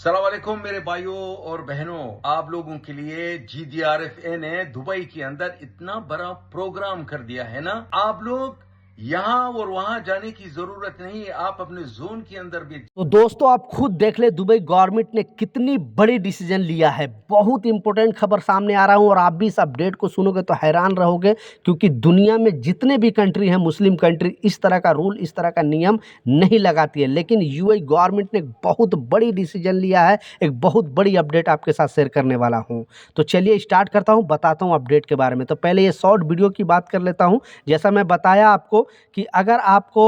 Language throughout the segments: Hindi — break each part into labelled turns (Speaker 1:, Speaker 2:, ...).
Speaker 1: अस्सलाम वालेकुम मेरे भाइयों और बहनों, आप लोगों के लिए GDRFA ने दुबई के अंदर इतना बड़ा प्रोग्राम कर दिया है ना। आप लोग यहाँ और वहां जाने की जरूरत नहीं है, आप अपने जोन के अंदर भी।
Speaker 2: तो दोस्तों आप खुद देख ले दुबई गवर्नमेंट ने कितनी बड़ी डिसीजन लिया है। बहुत इंपॉर्टेंट खबर सामने आ रहा हूँ और आप भी इस अपडेट को सुनोगे तो हैरान रहोगे, क्योंकि दुनिया में जितने भी कंट्री हैं मुस्लिम कंट्री इस तरह का रूल, इस तरह का नियम नहीं लगाती है, लेकिन यूएई गवर्नमेंट ने एक बहुत बड़ी डिसीजन लिया है। एक बहुत बड़ी अपडेट आपके साथ शेयर करने वाला हूँ। तो चलिए स्टार्ट करता हूँ, बताता हूँ अपडेट के बारे में। तो पहले ये शॉर्ट वीडियो की बात कर लेता हूँ। जैसा मैं बताया आपको कि अगर आपको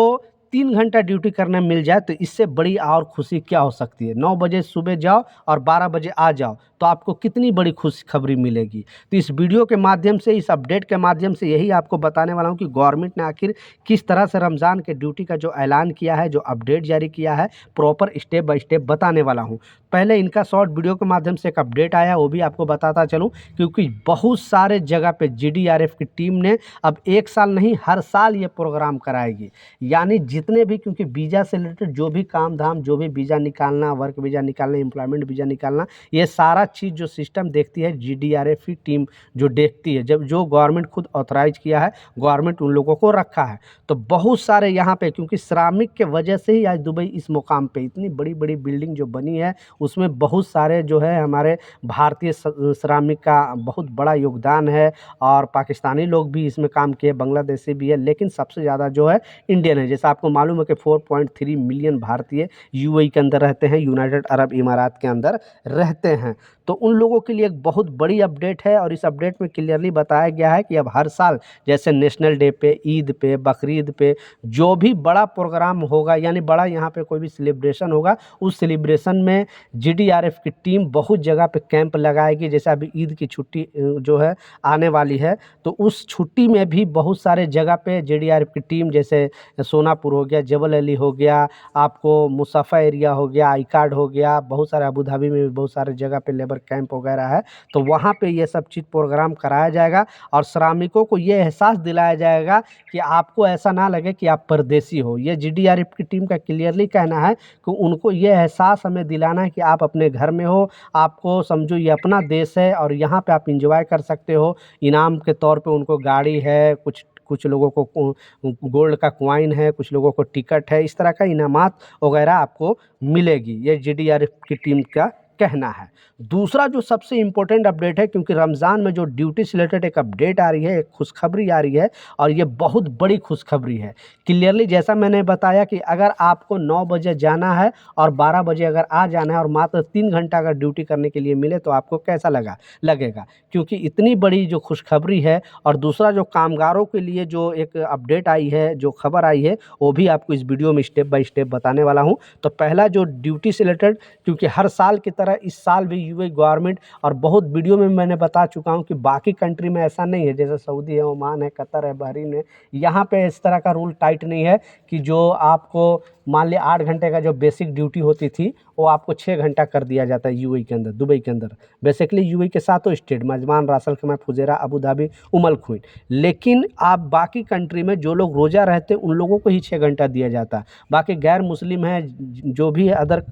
Speaker 2: 3 घंटा ड्यूटी करने मिल जाए तो इससे बड़ी और खुशी क्या हो सकती है। 9 बजे सुबह जाओ और 12 बजे आ जाओ तो आपको कितनी बड़ी खुशखबरी मिलेगी। तो इस वीडियो के माध्यम से, इस अपडेट के माध्यम से यही आपको बताने वाला हूँ कि गवर्नमेंट ने आखिर किस तरह से रमज़ान के ड्यूटी का जो ऐलान किया है, जो अपडेट जारी किया है, प्रॉपर स्टेप बाय स्टेप बताने वाला हूँ। पहले इनका शॉर्ट वीडियो के माध्यम से एक अपडेट आया, वो भी आपको बताता चलूँ, क्योंकि बहुत सारे जगह पे GDRF की टीम ने अब 1 साल नहीं हर साल ये प्रोग्राम कराएगी। यानी जितने भी, क्योंकि वीज़ा से रिलेटेड जो भी काम धाम, जो भी वीज़ा निकालना, वर्क वीज़ा निकालना, एम्प्लॉयमेंट वीज़ा निकालना, ये सारा चीज़ जो सिस्टम देखती है GDRF की टीम जो देखती है, जब जो गवर्नमेंट खुद ऑथराइज किया है, गवर्नमेंट उन लोगों को रखा है। तो बहुत सारे यहाँ पे, क्योंकि श्रमिक के वजह से ही आज दुबई इस मुकाम पे, इतनी बड़ी बड़ी बिल्डिंग जो बनी है उसमें बहुत सारे जो है हमारे भारतीय श्रमिक का बहुत बड़ा योगदान है। और पाकिस्तानी लोग भी इसमें काम किए, बांग्लादेशी भी है, लेकिन सबसे ज़्यादा जो है इंडियन है। जैसा आपको मालूम है कि 4.3 मिलियन भारतीय यूएई के अंदर रहते हैं, यूनाइटेड अरब इमारात के अंदर रहते हैं। तो उन लोगों के लिए एक बहुत बड़ी अपडेट है और इस अपडेट में क्लियरली बताया गया है कि अब हर साल जैसे नेशनल डे पे, ईद पे, बकरीद पे जो भी बड़ा प्रोग्राम होगा, यानी बड़ा यहाँ पे कोई भी सेलिब्रेशन होगा, उस सेलिब्रेशन में GDRF की टीम बहुत जगह पे कैंप लगाएगी। जैसे अभी ईद की छुट्टी जो है आने वाली है, तो उस छुट्टी में भी बहुत सारे जगह पे GDRF की टीम, जैसे सोनापुर हो गया, जबल अली हो गया, आपको मुसाफ़ा एरिया हो गया, आई कार्ड हो गया, बहुत सारे अबू धाबी में भी बहुत सारे जगह पे लेबर कैंप वगैरह है, तो वहाँ पे ये सब चीज़ प्रोग्राम कराया जाएगा और श्रमिकों को ये एहसास दिलाया जाएगा कि आपको ऐसा ना लगे कि आप परदेसी हो। ये GDRF की टीम का क्लियरली कहना है कि उनको ये एहसास हमें दिलाना है कि आप अपने घर में हो, आपको समझो ये अपना देश है और यहाँ पे आप इंजॉय कर सकते हो। इनाम के तौर पे उनको गाड़ी है, कुछ कुछ लोगों को गोल्ड का कॉइन है, कुछ लोगों को टिकट है, इस तरह का इनामात वगैरह आपको मिलेगी, ये GDRF की टीम का कहना है। दूसरा जो सबसे इम्पोर्टेंट अपडेट है, क्योंकि रमज़ान में जो ड्यूटी से रिलेटेड एक अपडेट आ रही है, एक खुशखबरी आ रही है और ये बहुत बड़ी खुशखबरी है। क्लियरली जैसा मैंने बताया कि अगर आपको 9 बजे जाना है और 12 बजे अगर आ जाना है और मात्र 3 घंटा अगर ड्यूटी करने के लिए मिले तो आपको कैसा लगेगा, क्योंकि इतनी बड़ी जो खुशखबरी है। और दूसरा जो कामगारों के लिए जो एक अपडेट आई है, जो खबर आई है, वो भी आपको इस वीडियो में स्टेप बाय स्टेप बताने वाला हूँ। तो पहला जो ड्यूटी से रिलेटेड, क्योंकि हर साल की तरह इस साल भी यूएई गवर्नमेंट, और बहुत वीडियो में मैंने बता चुका हूँ कि बाकी कंट्री में ऐसा नहीं है, जैसे सऊदी है, ओमान है, कतर है, बहरीन है, यहाँ पे इस तरह का रूल टाइट नहीं है कि जो आपको मान लिया 8 घंटे का जो बेसिक ड्यूटी होती थी वो आपको 6 घंटा कर दिया जाता है यूएई के अंदर, दुबई के अंदर। बेसिकली यूएई के सातों स्टेट, मजमान, रास अल खैमा, फुजेरा, अबू धाबी, उम अल खुवैत। लेकिन आप बाकी कंट्री में जो लोग रोज़ा रहते हैं उन लोगों को ही 6 घंटा दिया जाता है। बाकी गैर मुस्लिम हैं, जो भी अदर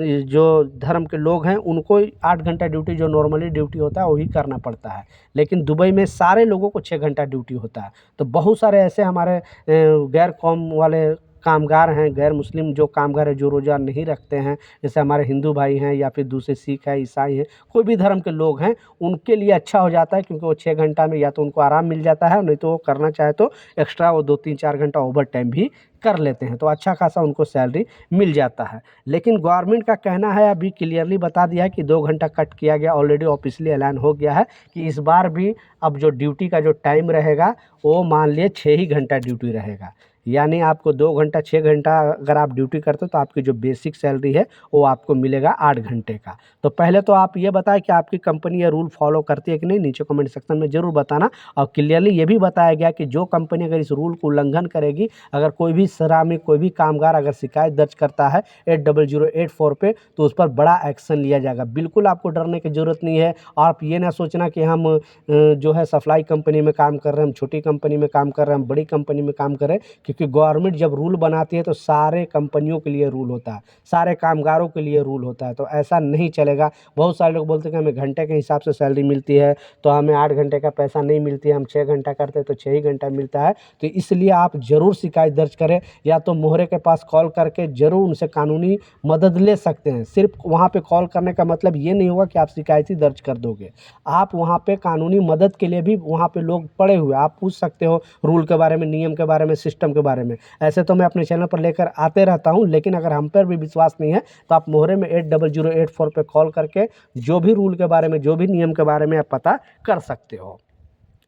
Speaker 2: जो धर्म के लोग हैं, उनको 8 घंटा ड्यूटी जो नॉर्मली ड्यूटी होता है वही करना पड़ता है। लेकिन दुबई में सारे लोगों को 6 घंटा ड्यूटी होता है। तो बहुत सारे ऐसे हमारे गैर कौम वाले कामगार हैं, गैर मुस्लिम जो कामगार हैं, जो रोज़ा नहीं रखते हैं, जैसे हमारे हिंदू भाई हैं या फिर दूसरे सिख हैं, ईसाई हैं, कोई भी धर्म के लोग हैं, उनके लिए अच्छा हो जाता है, क्योंकि वो 6 घंटा में या तो उनको आराम मिल जाता है, नहीं तो वो करना चाहे तो एक्स्ट्रा वो 2-3-4 घंटा ओवर टाइम भी कर लेते हैं, तो अच्छा खासा उनको सैलरी मिल जाता है। लेकिन गवर्नमेंट का कहना है, अभी क्लियरली बता दिया है कि 2 घंटा कट किया गया, ऑलरेडी ऑफिशियली ऐलान हो गया है कि इस बार भी अब जो ड्यूटी का जो टाइम रहेगा वो मान लिए 6 ही घंटा ड्यूटी रहेगा। यानी आपको 2 घंटा 6 घंटा अगर आप ड्यूटी करते हो तो आपकी जो बेसिक सैलरी है वो आपको मिलेगा 8 घंटे का। तो पहले तो आप ये बताएं कि आपकी कंपनी ये रूल फॉलो करती है कि नहीं, नीचे कमेंट सेक्शन में ज़रूर बताना। और क्लियरली ये भी बताया गया कि जो कंपनी अगर इस रूल को उल्लंघन करेगी, अगर कोई भी श्रमिक, कोई भी कामगार अगर शिकायत दर्ज करता है 80084 पे, तो उस पर बड़ा एक्शन लिया जाएगा। बिल्कुल आपको डरने की ज़रूरत नहीं है। आप ये ना सोचना कि हम जो है सप्लाई कंपनी में काम कर रहे हैं, हम छोटी कंपनी में काम कर रहे हैं, हम बड़ी कंपनी में काम कर रहे हैं, कि क्योंकि गवर्नमेंट जब रूल बनाती है तो सारे कंपनियों के लिए रूल होता है, सारे कामगारों के लिए रूल होता है। तो ऐसा नहीं चलेगा। बहुत सारे लोग बोलते हैं कि हमें घंटे के हिसाब से सैलरी मिलती है, तो हमें 8 घंटे का पैसा नहीं मिलती है, हम 6 घंटा करते हैं तो 6 ही घंटा मिलता है। तो इसलिए आप ज़रूर शिकायत दर्ज करें, या तो मोहरे के पास कॉल करके ज़रूर उनसे कानूनी मदद ले सकते हैं। सिर्फ वहाँ पे कॉल करने का मतलब ये नहीं होगा कि आप शिकायत ही दर्ज कर दोगे। आप वहाँ पे कानूनी मदद के लिए भी वहाँ पे लोग पड़े हुए, आप पूछ सकते हो रूल के बारे में, नियम के बारे में, सिस्टम के बारे में। ऐसे तो मैं अपने चैनल पर लेकर आते रहता हूँ, लेकिन अगर हम पर भी विश्वास नहीं है तो आप मोहरे में 80084 पे कॉल करके जो भी रूल के बारे में, जो भी नियम के बारे में आप पता कर सकते हो।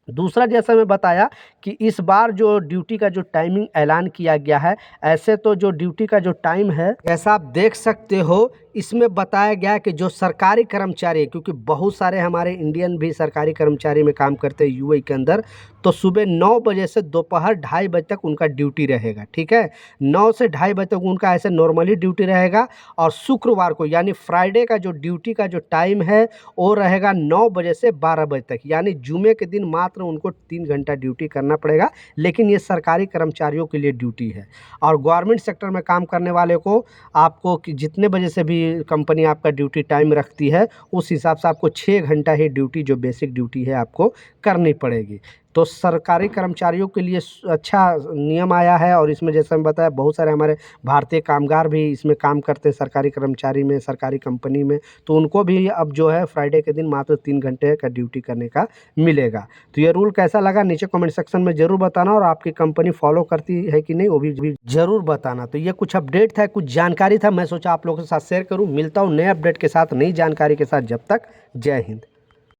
Speaker 2: दूसरा, जैसा मैं बताया कि इस बार जो ड्यूटी का जो टाइमिंग ऐलान किया गया है, ऐसे तो जो ड्यूटी का जो टाइम है, जैसा आप देख सकते हो, इसमें बताया गया है कि जो सरकारी कर्मचारी, क्योंकि बहुत सारे हमारे इंडियन भी सरकारी कर्मचारी में काम करते हैं यूएई के अंदर, तो सुबह 9 बजे से दोपहर 2:30 बजे तक उनका ड्यूटी रहेगा। ठीक है, 9 से 2:30 बजे तक उनका ऐसे नॉर्मली ड्यूटी रहेगा। और शुक्रवार को यानी फ्राइडे का जो ड्यूटी का जो टाइम है वो रहेगा 9 बजे से 12 बजे तक, यानी जुमे के दिन मात्र उनको 3 घंटा ड्यूटी करना पड़ेगा। लेकिन ये सरकारी कर्मचारियों के लिए ड्यूटी है। और गवर्नमेंट सेक्टर में काम करने वाले को आपको कि जितने बजे से भी कंपनी आपका ड्यूटी टाइम रखती है, उस हिसाब से आपको 6 घंटा ही ड्यूटी, जो बेसिक ड्यूटी है, आपको करनी पड़ेगी। तो सरकारी कर्मचारियों के लिए अच्छा नियम आया है। और इसमें जैसा मैं बताया, बहुत सारे हमारे भारतीय कामगार भी इसमें काम करते हैं सरकारी कर्मचारी में, सरकारी कंपनी में, तो उनको भी अब जो है फ्राइडे के दिन मात्र 3 घंटे का ड्यूटी करने का मिलेगा। तो ये रूल कैसा लगा नीचे कमेंट सेक्शन में ज़रूर बताना, और आपकी कंपनी फॉलो करती है कि नहीं वो भी ज़रूर बताना। तो ये कुछ अपडेट था, कुछ जानकारी था, मैं सोचा आप लोगों के साथ शेयर करूँ। मिलता हूँ नए अपडेट के साथ, नई जानकारी के साथ। जब तक जय हिंद।